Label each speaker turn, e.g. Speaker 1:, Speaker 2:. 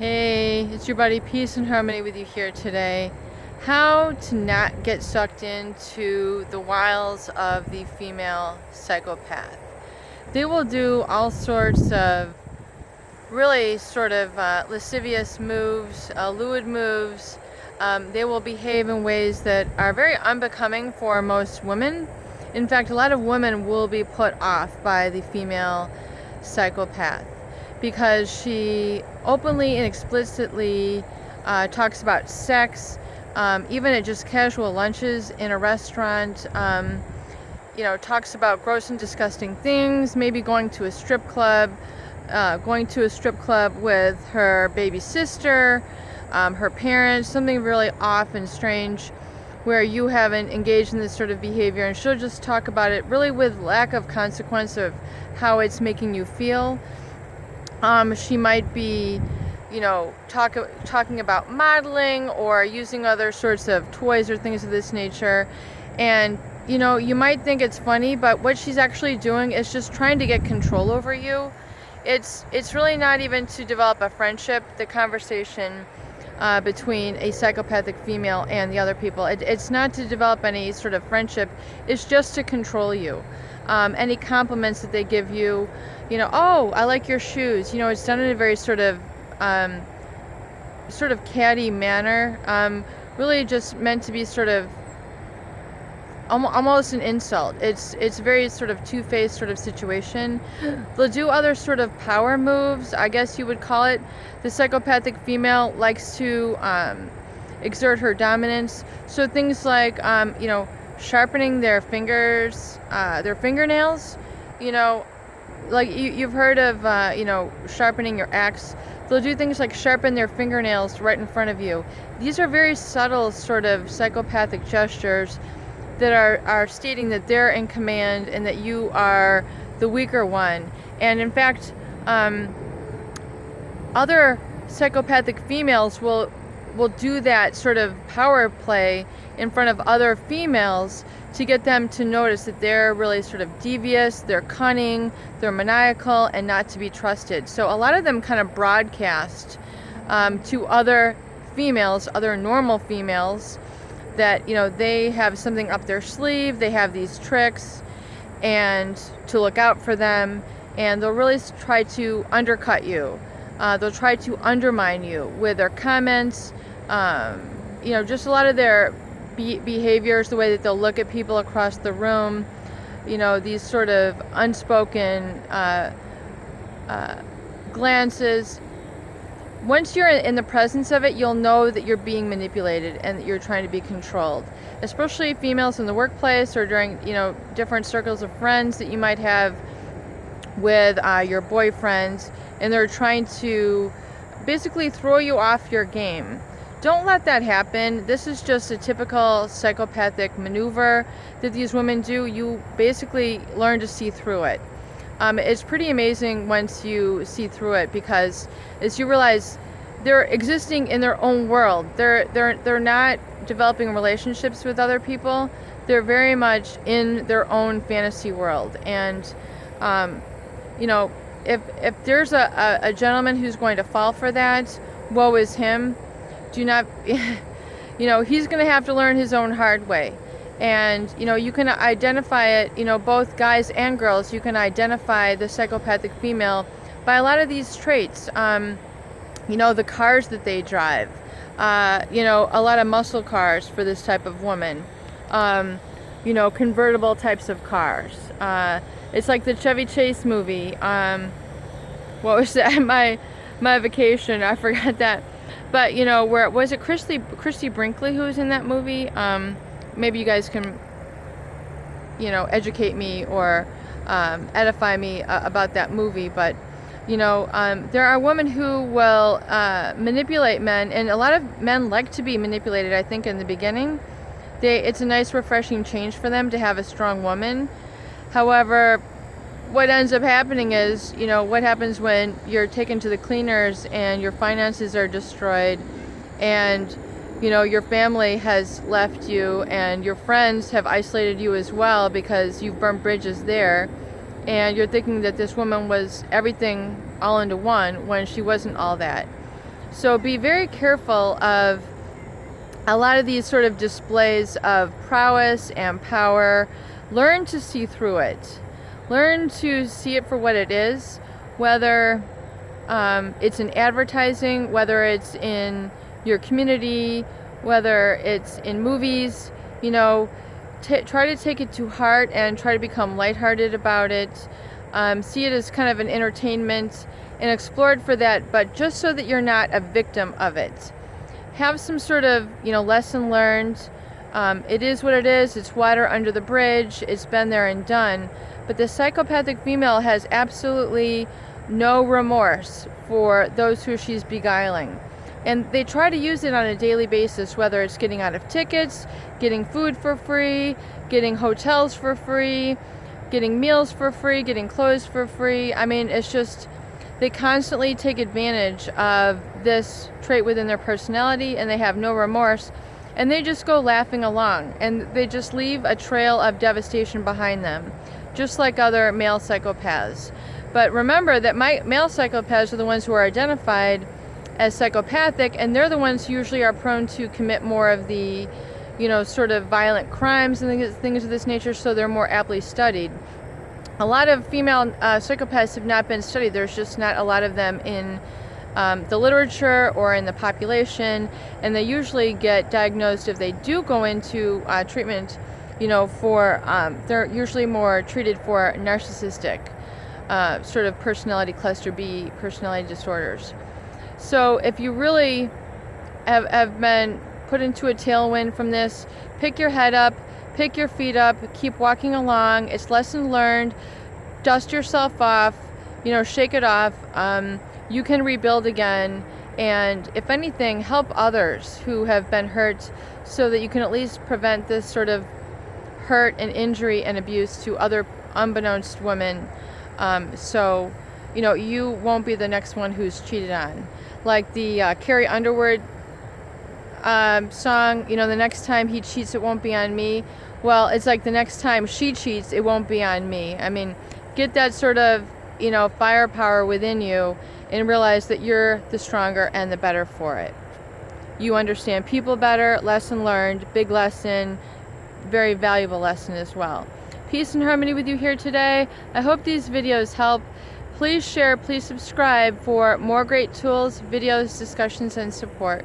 Speaker 1: Hey, it's your buddy Peace and Harmony with you here today. How to not get sucked into the wiles of the female psychopath. They will do all sorts of really sort of lascivious moves, lewd moves. They will behave in ways that are very unbecoming for most women. In fact, a lot of women will be put off by the female psychopath because she openly and explicitly talks about sex, even at just casual lunches in a restaurant. Talks about gross and disgusting things, maybe going to a strip club with her baby sister, her parents, something really off and strange where you haven't engaged in this sort of behavior, and she'll just talk about it really with lack of consequence of how it's making you feel. She might be, talking about modeling or using other sorts of toys or things of this nature. And, you might think it's funny, but what she's actually doing is just trying to get control over you. It's really not even to develop a friendship, the conversation between a psychopathic female and the other people. It's not to develop any sort of friendship. It's just to control you. Any compliments that they give you, oh, I like your shoes. It's done in a very sort of catty manner. Really just meant to be sort of almost an insult. It's very sort of two-faced sort of situation. They'll do other sort of power moves, I guess you would call it. The psychopathic female likes to exert her dominance. So things like, sharpening their fingers, their fingernails. Like you've heard of, sharpening your axe. They'll do things like sharpen their fingernails right in front of you. These are very subtle sort of psychopathic gestures that are stating that they're in command and that you are the weaker one. And in fact, other psychopathic females will do that sort of power play in front of other females to get them to notice that they're really sort of devious, they're cunning, they're maniacal, and not to be trusted. So a lot of them kind of broadcast to other females, other normal females, that they have something up their sleeve, they have these tricks, and to look out for them, and they'll really try to undercut you. They'll try to undermine you with their comments, just a lot of their behaviors, the way that they'll look at people across the room, these sort of unspoken glances. Once you're in the presence of it, you'll know that you're being manipulated and that you're trying to be controlled. Especially females in the workplace or during, different circles of friends that you might have with your boyfriends, and they're trying to basically throw you off your game. Don't let that happen. This is just a typical psychopathic maneuver that these women do. You basically learn to see through it. It's pretty amazing once you see through it, because as you realize they're existing in their own world. They're not developing relationships with other people. They're very much in their own fantasy world. And if there's a gentleman who's going to fall for that, woe is him. Do not, he's going to have to learn his own hard way. And, you can identify it, both guys and girls, you can identify the psychopathic female by a lot of these traits. The cars that they drive, a lot of muscle cars for this type of woman, convertible types of cars. It's like the Chevy Chase movie. What was that? My Vacation. I forgot that. But, where was it Christy Brinkley who was in that movie? Maybe you guys can, educate me or edify me about that movie. But, there are women who will manipulate men, and a lot of men like to be manipulated, I think, in the beginning. It's a nice, refreshing change for them to have a strong woman. However, what ends up happening is, what happens when you're taken to the cleaners and your finances are destroyed, and your family has left you and your friends have isolated you as well because you've burnt bridges there, and you're thinking that this woman was everything all into one when she wasn't all that. So be very careful of a lot of these sort of displays of prowess and power. Learn to see through it. Learn to see it for what it is, whether it's in advertising, whether it's in your community, whether it's in movies. You know, try to take it to heart and try to become lighthearted about it. See it as kind of an entertainment and explore it for that, but just so that you're not a victim of it. Have some sort of, lesson learned. It is what it is. It's water under the bridge. It's been there and done. But the psychopathic female has absolutely no remorse for those who she's beguiling. And they try to use it on a daily basis, whether it's getting out of tickets, getting food for free, getting hotels for free, getting meals for free, getting clothes for free. I mean, it's just, they constantly take advantage of this trait within their personality, and they have no remorse, and they just go laughing along, and they just leave a trail of devastation behind them, just like other male psychopaths. But remember that male psychopaths are the ones who are identified as psychopathic, and they're the ones who usually are prone to commit more of the, sort of violent crimes and things of this nature, so they're more aptly studied. A lot of female psychopaths have not been studied. There's just not a lot of them in the literature or in the population, and they usually get diagnosed, if they do go into treatment, they're usually more treated for narcissistic sort of personality cluster B personality disorders. So if you really have been put into a tailwind from this, pick your head up, pick your feet up, keep walking along. It's lesson learned. Dust yourself off, shake it off. You can rebuild again, and if anything, help others who have been hurt, so that you can at least prevent this sort of hurt and injury and abuse to other unbeknownst women, so you won't be the next one who's cheated on. Like the Carrie Underwood song, the next time he cheats, it won't be on me. Well, it's like the next time she cheats, it won't be on me. I mean, get that sort of, firepower within you, and realize that you're the stronger and the better for it. You understand people better. Lesson learned. Big lesson. Very valuable lesson as well. Peace and harmony with you here today. I hope these videos help. Please share, please subscribe for more great tools, videos, discussions, and support.